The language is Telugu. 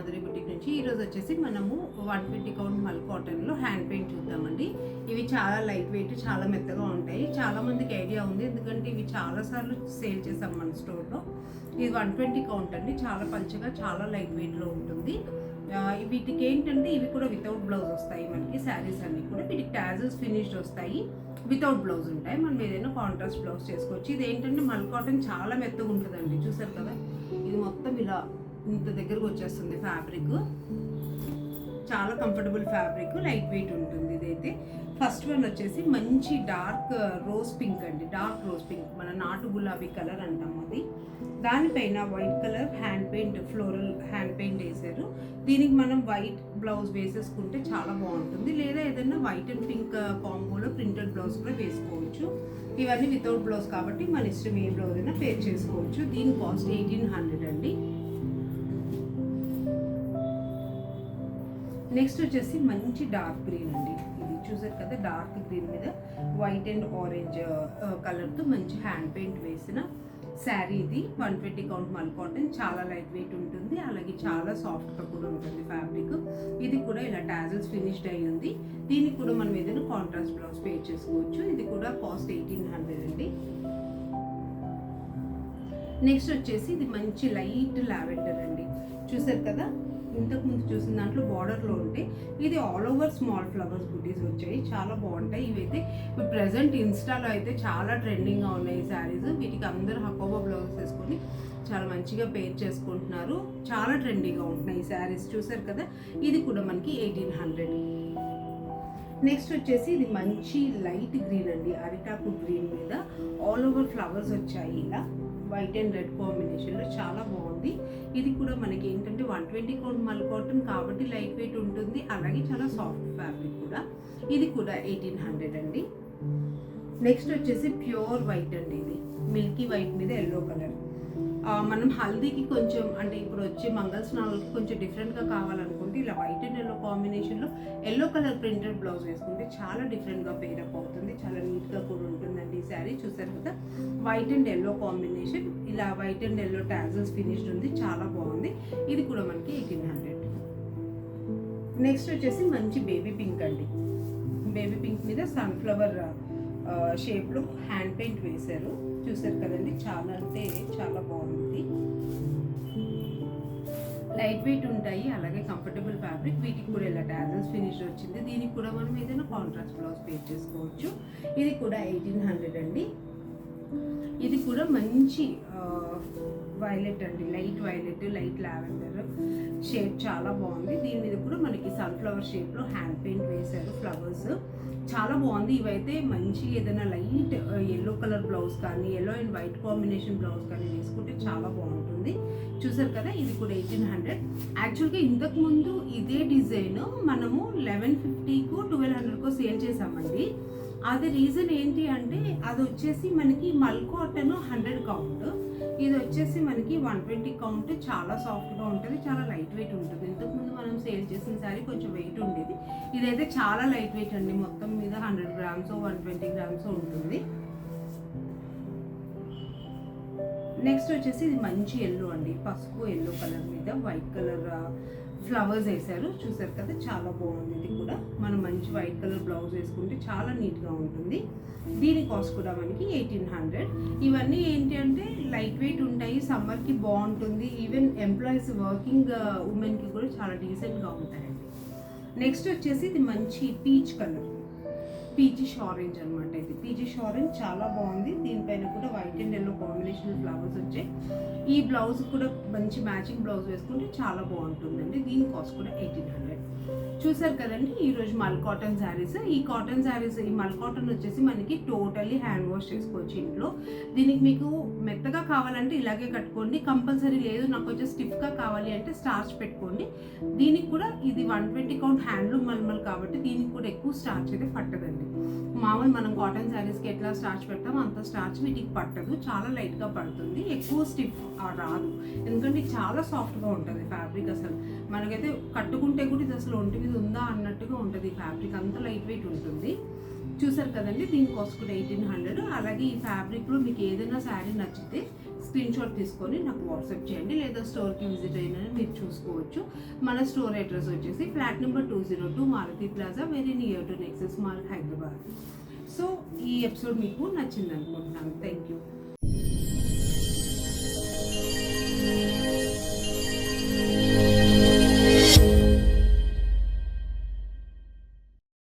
మాధురి బుటిక్ నుంచి. ఈరోజు వచ్చేసి మనము 120 కౌంట్ మల్ కాటన్లో హ్యాండ్ పెయింట్ చూద్దామండి. ఇవి చాలా లైట్ వెయిట్, చాలా మెత్తగా ఉంటాయి. చాలా మందికి ఐడియా ఉంది, ఎందుకంటే ఇవి చాలాసార్లు సేల్ చేసాం మన స్టోర్లో. ఇది 120 కౌంట్ అండి, చాలా పల్చగా, చాలా లైట్ వెయిట్లో ఉంటుంది. వీటికి ఏంటంటే ఇవి కూడా వితౌట్ బ్లౌజ్ వస్తాయి మనకి. శారీస్ అన్నీ కూడా వీటికి టాజల్స్ ఫినిష్డ్ వస్తాయి, వితౌట్ బ్లౌజ్ ఉంటాయి. మనం ఏదైనా కాంట్రాస్ట్ బ్లౌజ్ చేసుకోవచ్చు. ఇది ఏంటంటే మల్ కాటన్ చాలా మెత్తగా ఉంటుందండి, చూసారు కదా. ఇది మొత్తం ఇలా ఇంత దగ్గరకు వచ్చేస్తుంది ఫ్యాబ్రిక్. చాలా కంఫర్టబుల్ ఫ్యాబ్రిక్, లైట్ వెయిట్ ఉంటుంది. ఇదైతే ఫస్ట్ వన్ వచ్చేసి మంచి డార్క్ రోజ్ పింక్ అండి, డార్క్ రోజ్ పింక్, మన నాటు గులాబీ కలర్ అంటాం అది. దానిపైన white colour hand paint, floral hand paint వేసారు. దీనికి మనం వైట్ బ్లౌజ్ వేసేసుకుంటే చాలా బాగుంటుంది, లేదా ఏదైనా వైట్ అండ్ పింక్ కాంబోలో ప్రింటెడ్ బ్లౌజ్ కూడా వేసుకోవచ్చు. ఇవన్నీ వితౌట్ బ్లౌజ్ కాబట్టి మన ఇష్టం ఏ బ్లౌజ్ అయినా పేర్ చేసుకోవచ్చు. దీని కాస్ట్ 1800 అండి. నెక్స్ట్ వచ్చేసి మంచి డార్క్ గ్రీన్ అండి. ఇది చూసారు కదా, డార్క్ గ్రీన్ మీద వైట్ అండ్ ఆరెంజ్ కలర్తో మంచి హ్యాండ్ పెయింట్ వేసిన శారీ. ఇది 120 కౌంట్ మల్ కాటన్, చాలా లైట్ వెయిట్ ఉంటుంది, అలాగే చాలా సాఫ్ట్గా కూడా ఉంటుంది ఫ్యాబ్రిక్. ఇది కూడా ఇలా టాజల్స్ ఫినిష్డ్ అయ్యి ఉంది. దీనికి కూడా మనం ఏదైనా కాంట్రాస్ట్ బ్లౌజ్ పే చేసుకోవచ్చు. ఇది కూడా కాస్ట్ 1800 అండి. నెక్స్ట్ వచ్చేసి ఇది మంచి లైట్ లావెండర్ అండి. చూసారు కదా, ఇంతకుముందు చూసిన దాంట్లో బార్డర్లో ఉంటే ఇది ఆల్ ఓవర్ స్మాల్ ఫ్లవర్స్ బుటీస్ వచ్చాయి, చాలా బాగుంటాయి. ఇవైతే ఇప్పుడు ప్రజెంట్ ఇన్స్టాలో అయితే చాలా ట్రెండింగ్గా ఉన్నాయి ఈ శారీస్. వీటికి అందరూ హకోబా బ్లౌజ్ వేసుకొని చాలా మంచిగా పేర్ చేసుకుంటున్నారు, చాలా ట్రెండింగ్గా ఉంటున్నాయి ఈ శారీస్. చూసారు కదా, ఇది కూడా మనకి 1800. నెక్స్ట్ వచ్చేసి ఇది మంచి లైట్ గ్రీన్ అండి, అరిటాకు గ్రీన్ మీద ఆల్ ఓవర్ ఫ్లవర్స్ వచ్చాయి ఇలా వైట్ అండ్ రెడ్ కాంబినేషన్లో, చాలా బాగుంది. ఇది కూడా మనకి ఏంటంటే 120 కౌంట్ మల్ కాటన్ కాబట్టి లైట్ వెయిట్ ఉంటుంది, అలాగే చాలా సాఫ్ట్ ఫ్యాబ్రిక్ కూడా. ఇది కూడా 1800 అండి. నెక్స్ట్ వచ్చేసి ప్యూర్ వైట్ అండి, ఇది మిల్కీ వైట్ మీద ఎల్లో కలర్. మనం హల్దీకి కొంచెం అంటే ఇప్పుడు వచ్చే మంగళ స్నానాలకి కొంచెం డిఫరెంట్గా కావాలనుకుంటే ఇలా వైట్ అండ్ ఎల్లో కాంబినేషన్లో ఎల్లో కలర్ ప్రింటెడ్ బ్లౌజ్ వేసుకుంటే చాలా డిఫరెంట్గా పేరప్ అవుతుంది, చాలా నీట్గా కూడా ఉంటుందండి ఈ శారీ. చూసారు కదా, వైట్ అండ్ ఎల్లో కాంబినేషన్, ఇలా white and yellow tassels finished ఉంది, చాలా బాగుంది. ఇది కూడా మనకి 1800. నెక్స్ట్ వచ్చేసి మంచి బేబీ పింక్ అండి, బేబీ పింక్ మీద సన్ఫ్లవర్ షేప్లో హ్యాండ్ పెయింట్ వేశారు. చూసారు కదండి, చాలా అంటే చాలా బాగుంది. లైట్ వెయిట్ ఉంటాయి, అలాగే కంఫర్టబుల్ ఫ్యాబ్రిక్. వీటికి కూడా ఇలా టాజల్స్ ఫినిష్ వచ్చింది. దీనికి కూడా మనం ఏదైనా కాంట్రాస్ట్ బ్లౌజ్ పే చేసుకోవచ్చు. ఇది కూడా 1800 అండి. ఇది కూడా మంచి వైలెట్ అండి, light violet, light lavender shape, చాలా బాగుంది. దీని మీద కూడా మనకి సన్ఫ్లవర్ షేప్లో హ్యాండ్ పెయింట్ వేశారు, ఫ్లవర్స్, చాలా బాగుంది. ఇవైతే మంచి ఏదైనా లైట్ ఎల్లో కలర్ బ్లౌజ్ కానీ, yellow and white combination blouse కానీ వేసుకుంటే చాలా బాగుంటుంది. చూసారు కదా, ఇది కూడా 1800. యాక్చువల్గా ఇంతకుముందు ఇదే డిజైన్ మనము 1150కో 1200కో సేల్ చేసామండి. అది రీజన్ ఏంటి అంటే అది వచ్చేసి మనకి మల్ కాటన్ 100 కౌంట్, ఇది వచ్చేసి మనకి 120 కౌంట్. చాలా సాఫ్ట్గా ఉంటుంది, చాలా లైట్ వెయిట్ ఉంటుంది. ఇంతకుముందు మనం సేల్ చేసిన శారీ కొంచెం వెయిట్ ఉండేది, ఇదైతే చాలా లైట్ వెయిట్ అండి. మొత్తం మీద 100 గ్రామ్స్ 120 గ్రామ్స్ ఉంటుంది. నెక్స్ట్ వచ్చేసి ఇది మంచి ఎల్లో అండి, పసుపు ఎల్లో కలర్ మీద వైట్ కలర్ ఫ్లవర్స్ వేసారు. చూసారు కదా, చాలా బాగుంది. ఇది కూడా మనం మంచి వైట్ కలర్ బ్లౌజ్ వేసుకుంటే చాలా నీట్గా ఉంటుంది. దీని కాస్ట్ కూడా మనకి 1800. ఇవన్నీ ఏంటి అంటే లైట్ వెయిట్ ఉంటాయి, సమ్మర్కి బాగుంటుంది. ఈవెన్ ఎంప్లాయీస్, వర్కింగ్ ఉమెన్కి కూడా చాలా డీసెంట్గా ఉంటాయండి. నెక్స్ట్ వచ్చేసి ఇది మంచి పీచ్ కలర్, పీచిష్ ఆరెంజ్ అనమాట. ఇది పీచిష్ ఆరెంజ్ చాలా బాగుంది. దీనిపైన కూడా white and yellow combination flowers వచ్చాయి. ఈ బ్లౌజ్ కూడా మంచి మ్యాచింగ్ బ్లౌజ్ వేసుకుంటే చాలా బాగుంటుందండి. దీని కాస్ట్ కూడా 1800. చూసారు కదండి, ఈరోజు మల్ కాటన్ శారీస్. ఈ కాటన్ శారీస్, ఈ మల్ కాటన్ వచ్చేసి మనకి టోటల్లీ హ్యాండ్ వాష్ చేసుకోవచ్చు ఇంట్లో. దీనికి మీకు మెత్తగా కావాలంటే ఇలాగే కట్టుకోండి, కంపల్సరీ లేదు నాకు వచ్చి స్టిఫ్గా కావాలి అంటే స్టార్చ్ పెట్టుకోండి. దీనికి కూడా ఇది 120 కౌంట్ హ్యాండ్లూమ్ మల్మల్ కాబట్టి దీనికి కూడా ఎక్కువ స్టార్చ్ అయితే పట్టదండి. మామూలు మనం కాటన్ శారీస్కి ఎట్లా స్టార్చ్ పెడతామో అంత స్టార్చ్ వీటికి పట్టదు, చాలా లైట్గా పడుతుంది, ఎక్కువ స్టిఫ్ రాదు. ఎందుకంటే చాలా సాఫ్ట్గా ఉంటుంది ఫ్యాబ్రిక్. అసలు మనకైతే కట్టుకుంటే కూడా ఇది అసలు ఒంటి మీద ఉందా అన్నట్టుగా ఉంటుంది ఫ్యాబ్రిక్, అంత లైట్ వెయిట్ ఉంటుంది. చూసారు కదండి, దీని కాస్ట్ కూడా 1800. అలాగే ఈ ఫ్యాబ్రిక్లో మీకు ఏదైనా శారీ నచ్చితే స్క్రీన్ షాట్ తీసుకొని నాకు వాట్సాప్ చేయండి, లేదా స్టోర్కి విజిట్ అయినా మీరు చూసుకోవచ్చు. మన స్టోర్ అడ్రస్ వచ్చేసి flat number 202 Maruti plaza, very near to Nexus mall, Hyderabad. So ఈ ఎపిసోడ్ మీకు నచ్చింది అనుకుంటున్నాను. Thank you.